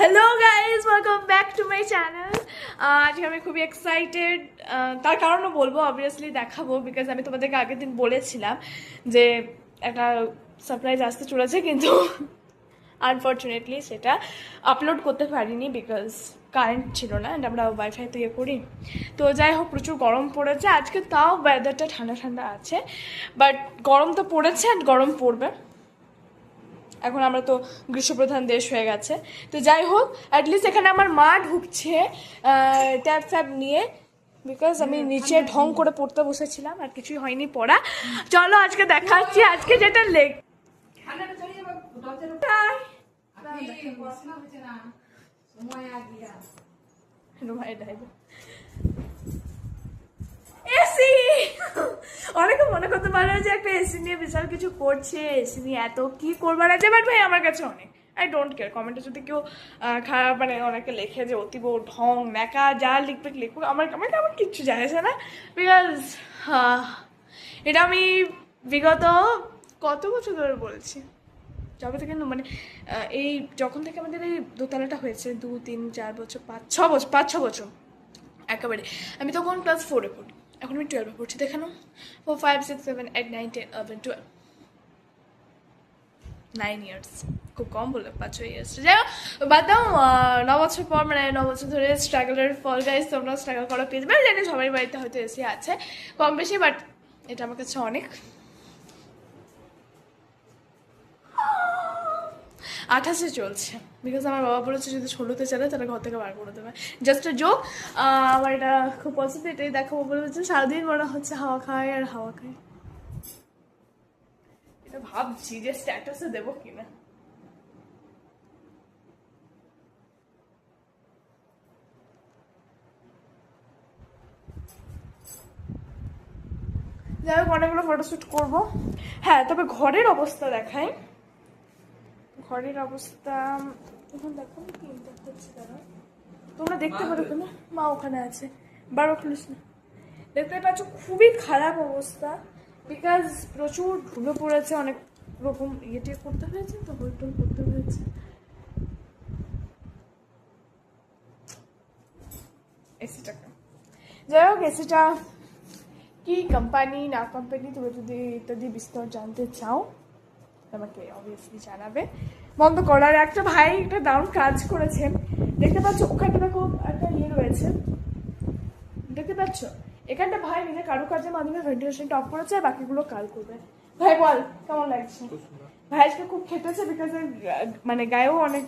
Hello guys, welcome back to my channel. আজকে আমি খুবই এক্সাইটেড, তার কারণও বলবো, অবভিয়াসলি দেখাবো, বিকজ আমি তোমাদেরকে আগের দিন বলেছিলাম যে একটা সারপ্রাইজ আসতে চলেছে, কিন্তু আনফর্চুনেটলি সেটা আপলোড করতে পারিনি বিকজ কারেন্ট ছিল না, অ্যান্ড আমরা ওয়াইফাই তো ইয়ে করি। তো যাই হোক, প্রচুর গরম পড়েছে আজকে, তাও ওয়েদারটা ঠান্ডা ঠান্ডা আছে, বাট গরম তো পড়েছে অ্যান্ড গরম পড়বে। এখন আমরা তো গ্রীষ্মপ্রধান দেশ হয়ে গেছে। তো যাই হোক, অ্যাটলিস্ট এখানে আমার মা ঢুকছে ট্যাব ফ্যাব নিয়ে, বিকজ আমি নিচে ঢং করে পড়তে বসেছিলাম, আর কিছুই হয়নি পড়া। চলো আজকে দেখাচ্ছি আজকে যেটা এসি। অনেকে মনে করতে পারে যে একটা এসি নিয়ে বিশাল কিছু করছে, এসি নিয়ে এত কি করবার আছে, বাট ভাই আমার কাছে অনেক, আই ডোন্ট কেয়ার। কমেন্টে যদি কেউ খারাপ মানে অনেকে লেখে যে অতীব ঢং ন্যাকা যা লিখবে লিখুক, আমার কিচ্ছু যায় আসে না, বিকজ এটা আমি বিগত কত বছর ধরে বলছি, যবে থেকে মানে এই যখন থেকে আমাদের এই দোতলাটা হয়েছে, 2 3 4 বছর 5 6 বছর একেবারে, আমি তখন ক্লাস 4-এ পড়ি, এখন আমি 12-এ পড়ছি। দেখে নাও, 4 5 6 7 8 9 10 11 12 9 ইয়ার্স, খুব কম বলে 5 ইয়ার্স। যাই হোক, বাদ দাও। 9 বছর পর, মানে 9 বছর ধরে স্ট্রাগলের ফল, গাইজ তোমরা স্ট্রাগল করা পেয়ে যাবে। জানি সবাই বাড়িতে হয়তো এসি আছে কম বেশি, বাট এটা আমার কাছে অনেক। 28-এ চলছে, বিকজ আমার বাবা বলেছে যদি 16-তে চলে তাহলে ঘর থেকে বার করে দেবে। Just joke. আমার এটা খুব পছন্দ, এটাই দেখাবো বলেছে। সারাদিন মনে হচ্ছে হাওয়া খায় আর হাওয়া খায়, এটা ভাবছি যে স্ট্যাটাসে দেবো কিনা। যাই হোক, অনেকগুলো ফটোশ্যুট করবো। হ্যাঁ, তবে ঘরের অবস্থা দেখায়। ঘরের অবস্থা এখন দেখো, কি হচ্ছে দাদা, তোমরা দেখতে পারো না, মা ওখানে আছে, বারো খুলিস না। দেখতে পাচ্ছ খুবই খারাপ অবস্থা, বিকজ প্রচুর ধুলো পড়েছে, অনেক রকম ইয়েটে করতে হয়েছে, তো হোলটোল করতে হয়েছে। এসিটাকে, যাই হোক, এসিটা কি কোম্পানি না কোম্পানি, তুমি যদি ইত্যাদি বিস্তর জানতে চাও আমাকে অবভিয়াসলি জানাবে। বন্ধ করার একটা ভাই একটা দারুণ কাজ করেছেন, দেখতে পাচ্ছ ওখানটা দেখো একটা ইয়ে রয়েছে, দেখতে পাচ্ছ এখানটা ভাই নিজে কারুকার্যের মাধ্যমে ভেন্টিলেশনটা অফ করেছে, আর বাকিগুলো কাল করবে। ভাই বল কেমন লাগছে? ভাই আজকে খুব খেটেছে, বিকজ মানে গায়েও অনেক